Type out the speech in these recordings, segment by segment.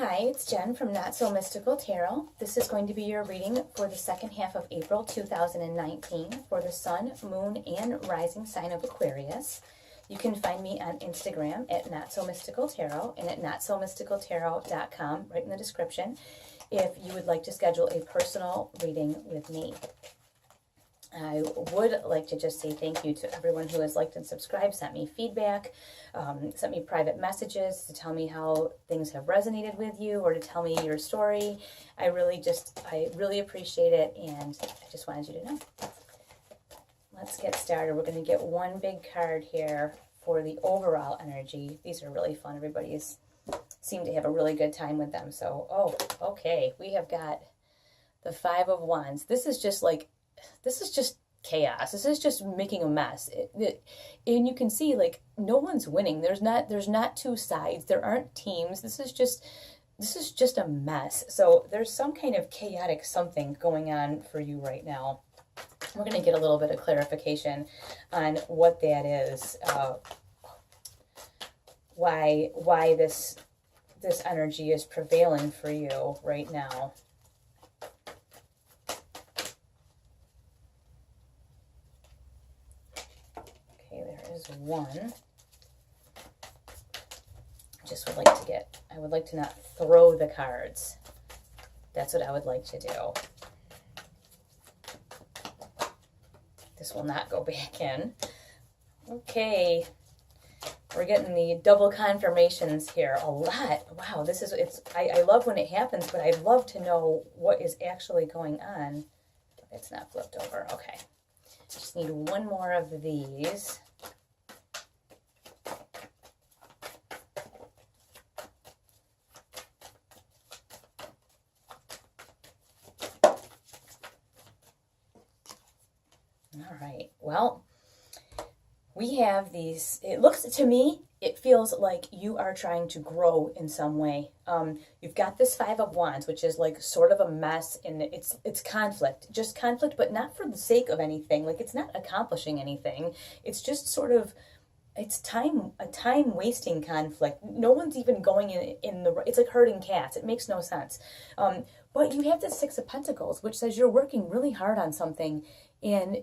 Hi, it's Jen from Not So Mystical Tarot. This is going to be your reading for the second half of April 2019 for the Sun, Moon, and Rising sign of Aquarius. You can find me on Instagram at Not So Mystical Tarot and at notsomysticaltarot.com right in the description if you would like to schedule a personal reading with me. I would like to just say thank you to everyone who has liked and subscribed, sent me feedback, sent me private messages to tell me how things have resonated with you or to tell me your story. I really appreciate it, and I just wanted you to know. Let's get started. We're going to get one big card here for the overall energy. These are really fun. Everybody's seemed to have a really good time with them. So, okay. We have got the Five of Wands. This is just chaos. This is just making a mess. And you can see, like, no one's winning. There's not two sides. There aren't teams. This is just a mess. So there's some kind of chaotic something going on for you right now. We're going to get a little bit of clarification on what that is. Why this energy is prevailing for you right now. One. I would like to not throw the cards. That's what I would like to do. This will not go back in. Okay. We're getting the double confirmations here. A lot. Wow, I love when it happens, but I'd love to know what is actually going on. It's not flipped over. Okay. Just need one more of these. All right, well, we have these, it looks to me, it feels like you are trying to grow in some way. You've got this Five of Wands, which is like sort of a mess, and it's conflict, just conflict, but not for the sake of anything. Like, it's not accomplishing anything. It's just sort of, it's a time wasting conflict. No one's even going it's like herding cats. It makes no sense. But you have the Six of Pentacles, which says you're working really hard on something, and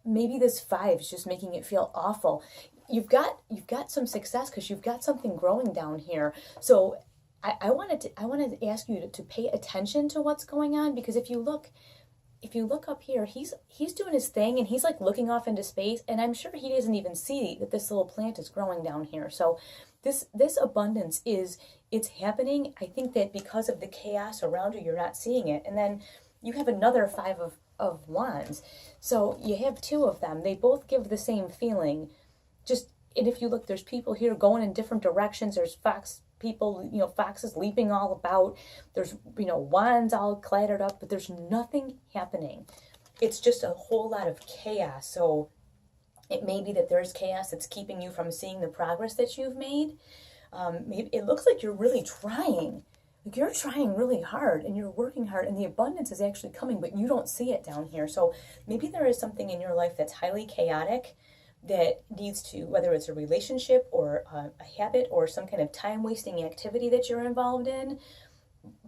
maybe this five is just making it feel awful. You've got some success because you've got something growing down here. So I wanted to ask you to pay attention to what's going on, because if you look up here, he's doing his thing, and he's like looking off into space, and I'm sure he doesn't even see that this little plant is growing down here. So this abundance it's happening. I think that because of the chaos around you, you're not seeing it. And then you have another Five of Wands. So you have two of them. They both give the same feeling. And if you look, there's people here going in different directions. There's foxes leaping all about. There's, wands all clattered up, but there's nothing happening. It's just a whole lot of chaos. So it may be that there's chaos that's keeping you from seeing the progress that you've made. Maybe it looks like you're really trying. Like, you're trying really hard and you're working hard, and the abundance is actually coming, but you don't see it down here. So maybe there is something in your life that's highly chaotic that needs to, whether it's a relationship or a habit or some kind of time-wasting activity that you're involved in,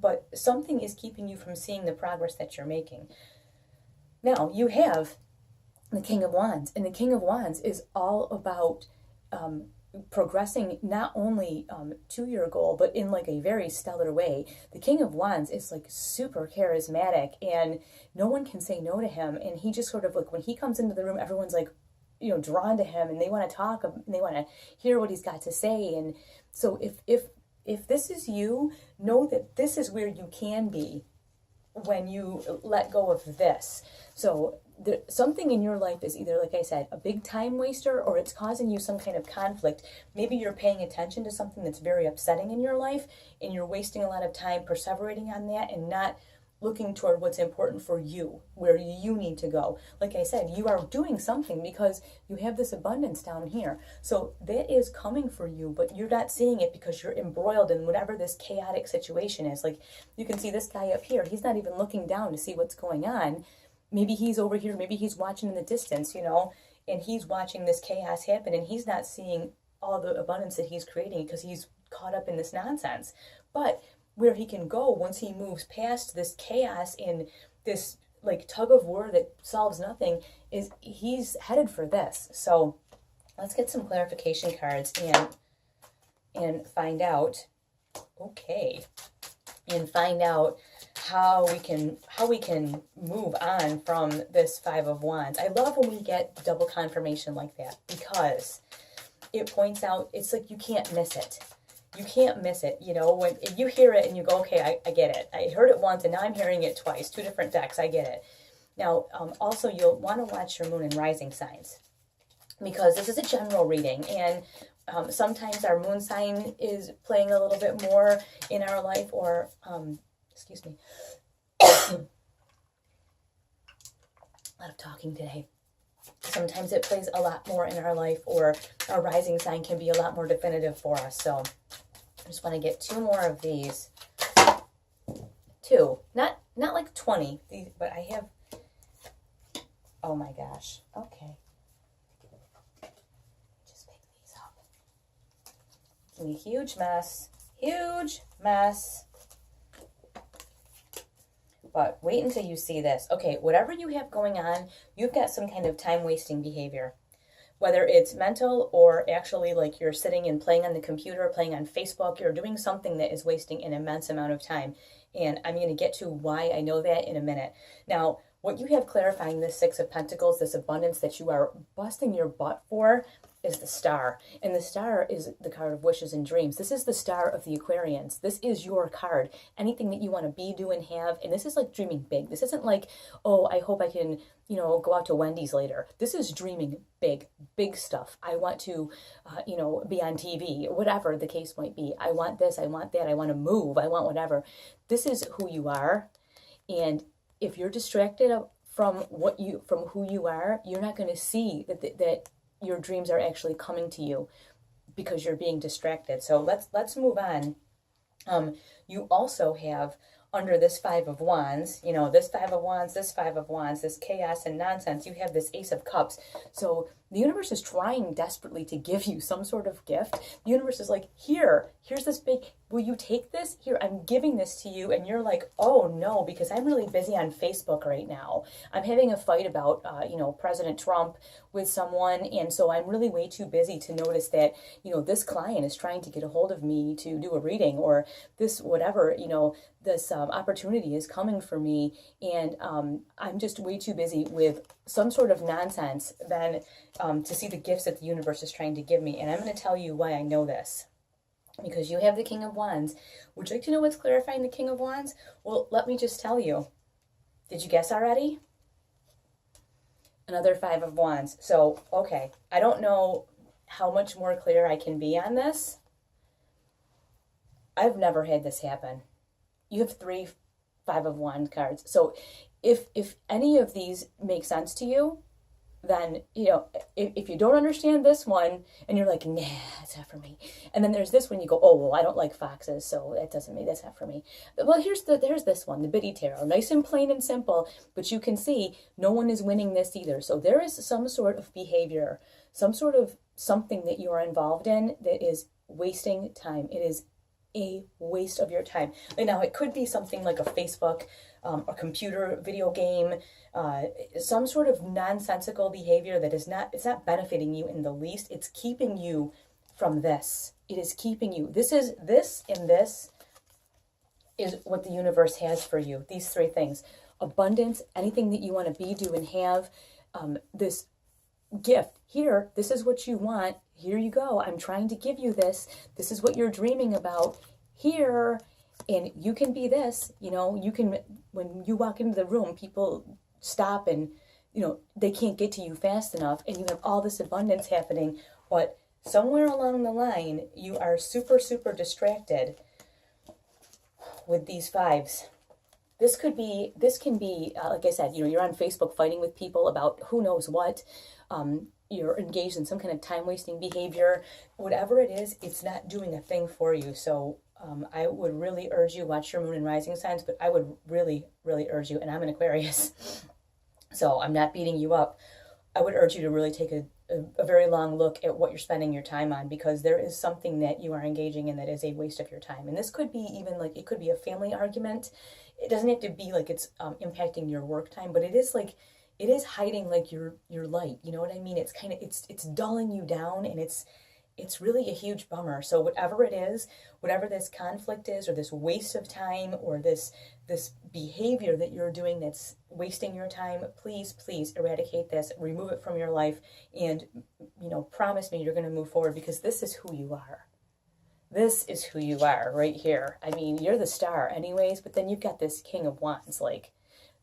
but something is keeping you from seeing the progress that you're making. Now, you have the King of Wands, and the King of Wands is all about progressing not only to your goal, but in like a very stellar way. The King of Wands is like super charismatic, and no one can say no to him. And he just sort of, like, when he comes into the room, everyone's like, drawn to him, and they want to talk, and they want to hear what he's got to say. And so if this is you, know that this is where you can be when you let go of this. So something in your life is either, like I said, a big time waster, or it's causing you some kind of conflict. Maybe you're paying attention to something that's very upsetting in your life, and you're wasting a lot of time perseverating on that and not looking toward what's important for you, where you need to go. Like I said, you are doing something because you have this abundance down here. So that is coming for you, but you're not seeing it because you're embroiled in whatever this chaotic situation is. Like, you can see this guy up here. He's not even looking down to see what's going on. Maybe he's over here. Maybe he's watching in the distance, and he's watching this chaos happen, and he's not seeing all the abundance that he's creating because he's caught up in this nonsense. But where he can go once he moves past this chaos and this like tug of war that solves nothing is he's headed for this. So let's get some clarification cards and find out. Okay. And find out how we can move on from this Five of Wands. I love when we get double confirmation like that because it points out, it's like you can't miss it. You can't miss it. You know, when if you hear it and you go, okay, I get it. I heard it once and now I'm hearing it twice. 2 different decks. I get it. Now, also you'll want to watch your moon and rising signs because this is a general reading, and sometimes our moon sign is playing a little bit more in our life, or, excuse me, a lot of talking today. Sometimes it plays a lot more in our life, or our rising sign can be a lot more definitive for us. So I just want to get 2 more of these. 2, not like 20, but I have, oh my gosh, okay. A huge mess, but wait until you see this. Okay, whatever you have going on, you've got some kind of time-wasting behavior, whether it's mental or actually like you're sitting and playing on the computer, playing on Facebook, you're doing something that is wasting an immense amount of time. And I'm going to get to why I know that in a minute. Now, what you have clarifying this 6 of Pentacles, this abundance that you are busting your butt for, is the Star. And the Star is the card of wishes and dreams. This is the Star of the Aquarians. This is your card. Anything that you want to be, do, and have. And this is like dreaming big. This isn't like, oh, I hope I can, you know, go out to Wendy's later. This is dreaming big, big stuff. I want to, you know, be on TV, whatever the case might be. I want this, I want that, I want to move, I want whatever. This is who you are. And if you're distracted from who you are, you're not going to see that your dreams are actually coming to you because you're being distracted. So let's move on. You also have under this 5 of Wands, you know, this 5 of Wands, this 5 of Wands, this chaos and nonsense, you have this Ace of Cups. So the universe is trying desperately to give you some sort of gift. The universe is like, here's this big, will you take this? Here, I'm giving this to you. And you're like, oh no, because I'm really busy on Facebook right now. I'm having a fight about, you know, President Trump with someone. And so I'm really way too busy to notice that, you know, this client is trying to get a hold of me to do a reading, or this, whatever, you know, this opportunity is coming for me. And I'm just way too busy with some sort of nonsense than to see the gifts that the universe is trying to give me. And I'm going to tell you why I know this. Because you have the King of Wands. Would you like to know what's clarifying the King of Wands? Well, let me just tell you. Did you guess already? Another 5 of Wands. So, okay. I don't know how much more clear I can be on this. I've never had this happen. You have 3 5 of Wands cards. So if any of these make sense to you, then, you know, if you don't understand this one and you're like, nah, it's not for me. And then there's this one, you go, oh, well, I don't like foxes, so that doesn't mean that's not for me. Well, there's this one, the Biddy Tarot, nice and plain and simple, but you can see no one is winning this either. So there is some sort of behavior, some sort of something that you are involved in that is wasting time. It is a waste of your time. And now it could be something like a Facebook, a computer video game, some sort of nonsensical behavior that is it's not benefiting you in the least. It's keeping you from this. It is keeping you. This is what the universe has for you. These 3 things: abundance, anything that you want to be, do, and have. This gift here. This is what you want. Here you go. I'm trying to give you this. This is what you're dreaming about here. And you can be this, you know, you can, when you walk into the room, people stop and, you know, they can't get to you fast enough, and you have all this abundance happening, but somewhere along the line, you are super, super distracted with these 5s. This can be, like I said, you know, you're on Facebook fighting with people about who knows what. You're engaged in some kind of time-wasting behavior. Whatever it is, it's not doing a thing for you. So I would really urge you, watch your moon and rising signs, but I would really, really urge you, and I'm an Aquarius, so I'm not beating you up. I would urge you to really take a very long look at what you're spending your time on, because there is something that you are engaging in that is a waste of your time. And this could be even like, it could be a family argument. It doesn't have to be like it's impacting your work time, but it is like, it is hiding like your light. You know what I mean? It's kind of, it's dulling you down, and it's really a huge bummer. So whatever it is, whatever this conflict is, or this waste of time, or this behavior that you're doing that's wasting your time, please, please eradicate this, remove it from your life, and, you know, promise me you're going to move forward, because this is who you are. This is who you are right here. I mean, you're the star anyways, but then you've got this King of Wands. Like,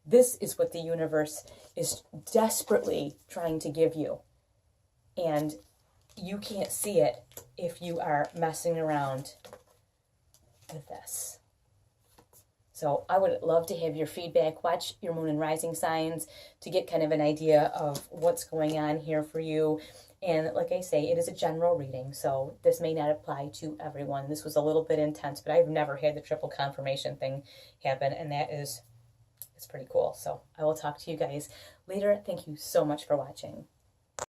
this is what the universe is desperately trying to give you. And you can't see it if you are messing around with this. So I would love to have your feedback. Watch your moon and rising signs to get kind of an idea of what's going on here for you. And like I say, it is a general reading, so this may not apply to everyone. This was a little bit intense, but I've never had the triple confirmation thing happen, and it's pretty cool. So I will talk to you guys later. Thank you so much for watching.